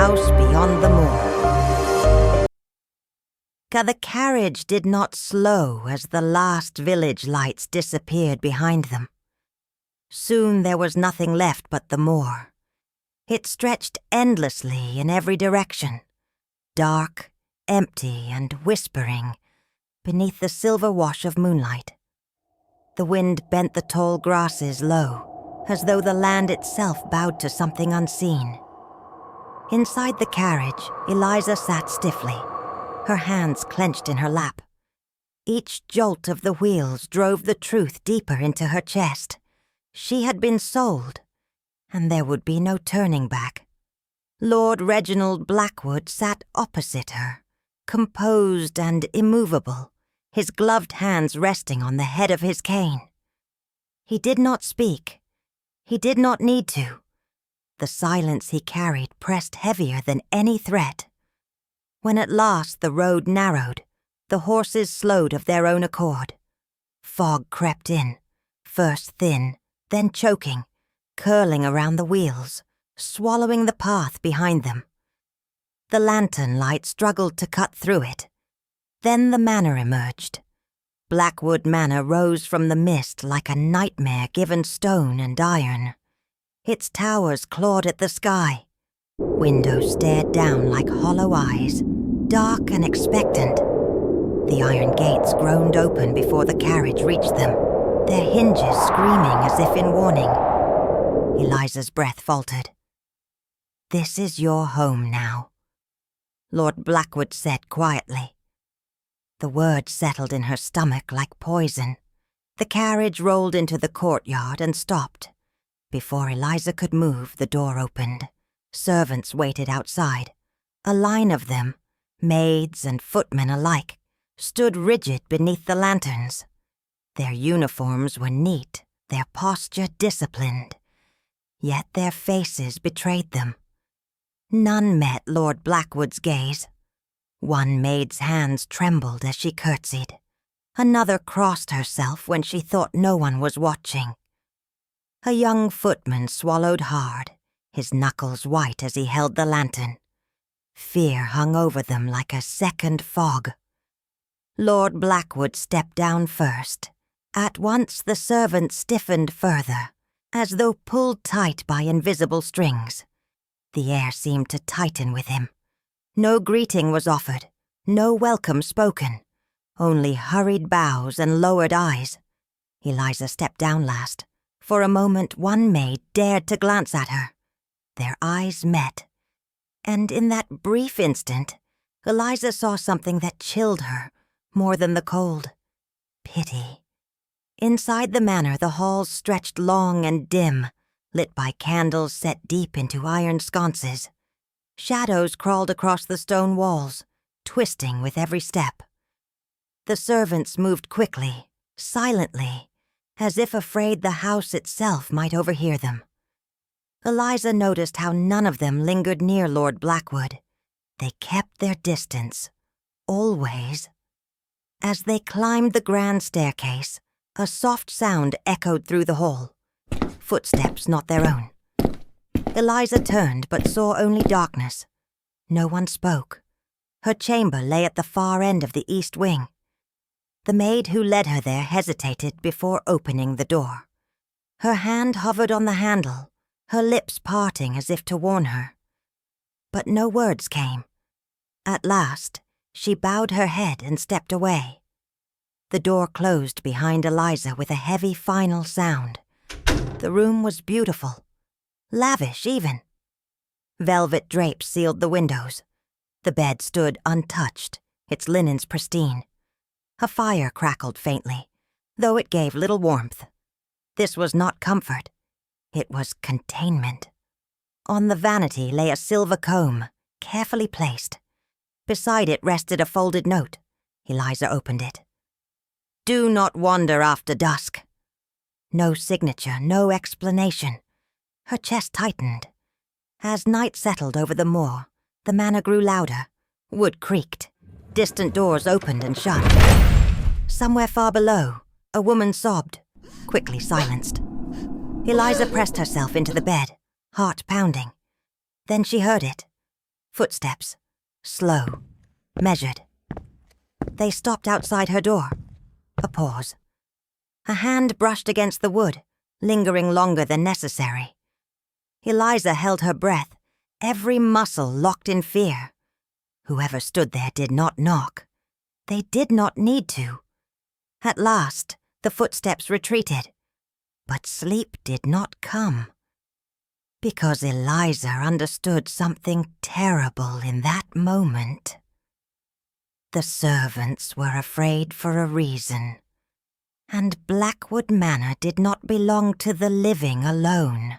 house beyond the moor. The carriage did not slow as the last village lights disappeared behind them. Soon there was nothing left but the moor. It stretched endlessly in every direction, dark, empty, and whispering beneath the silver wash of moonlight. The wind bent the tall grasses low, as though the land itself bowed to something unseen. Inside the carriage, Eliza sat stiffly, her hands clenched in her lap. Each jolt of the wheels drove the truth deeper into her chest. She had been sold, and there would be no turning back. Lord Reginald Blackwood sat opposite her, composed and immovable, his gloved hands resting on the head of his cane. He did not speak. He did not need to. The silence he carried pressed heavier than any threat. When at last the road narrowed, the horses slowed of their own accord. Fog crept in, first thin, then choking, curling around the wheels, swallowing the path behind them. The lantern light struggled to cut through it. Then the manor emerged. Blackwood Manor rose from the mist like a nightmare given stone and iron. Its towers clawed at the sky. Windows stared down like hollow eyes, dark and expectant. The iron gates groaned open before the carriage reached them, their hinges screaming as if in warning. Eliza's breath faltered. "This is your home now," Lord Blackwood said quietly. The words settled in her stomach like poison. The carriage rolled into the courtyard and stopped. Before Eliza could move, the door opened. Servants waited outside. A line of them, maids and footmen alike, stood rigid beneath the lanterns. Their uniforms were neat, their posture disciplined. Yet their faces betrayed them. None met Lord Blackwood's gaze. One maid's hands trembled as she curtsied. Another crossed herself when she thought no one was watching. A young footman swallowed hard, his knuckles white as he held the lantern. Fear hung over them like a second fog. Lord Blackwood stepped down first. At once the servants stiffened further, as though pulled tight by invisible strings. The air seemed to tighten with him. No greeting was offered, no welcome spoken, only hurried bows and lowered eyes. Eliza stepped down last. For a moment one maid dared to glance at her. Their eyes met, and in that brief instant, Eliza saw something that chilled her more than the cold. Pity. Inside the manor the halls stretched long and dim, lit by candles set deep into iron sconces. Shadows crawled across the stone walls, twisting with every step. The servants moved quickly, silently, as if afraid the house itself might overhear them. Eliza noticed how none of them lingered near Lord Blackwood. They kept their distance, always. As they climbed the grand staircase, a soft sound echoed through the hall. Footsteps not their own. Eliza turned but saw only darkness. No one spoke. Her chamber lay at the far end of the east wing. The maid who led her there hesitated before opening the door. Her hand hovered on the handle, her lips parting as if to warn her. But no words came. At last, she bowed her head and stepped away. The door closed behind Eliza with a heavy final sound. The room was beautiful, lavish even. Velvet drapes sealed the windows. The bed stood untouched, its linens pristine. A fire crackled faintly, though it gave little warmth. This was not comfort. It was containment. On the vanity lay a silver comb, carefully placed. Beside it rested a folded note. Eliza opened it. "Do not wander after dusk." No signature, no explanation. Her chest tightened. As night settled over the moor, the manor grew louder. Wood creaked. Distant doors opened and shut. Somewhere far below, a woman sobbed, quickly silenced. Eliza pressed herself into the bed, heart pounding. Then she heard it. Footsteps. Slow. Measured. They stopped outside her door. A pause. A hand brushed against the wood, lingering longer than necessary. Eliza held her breath, every muscle locked in fear. Whoever stood there did not knock. They did not need to. At last, the footsteps retreated. But sleep did not come. Because Eliza understood something terrible in that moment. The servants were afraid for a reason. And Blackwood Manor did not belong to the living alone.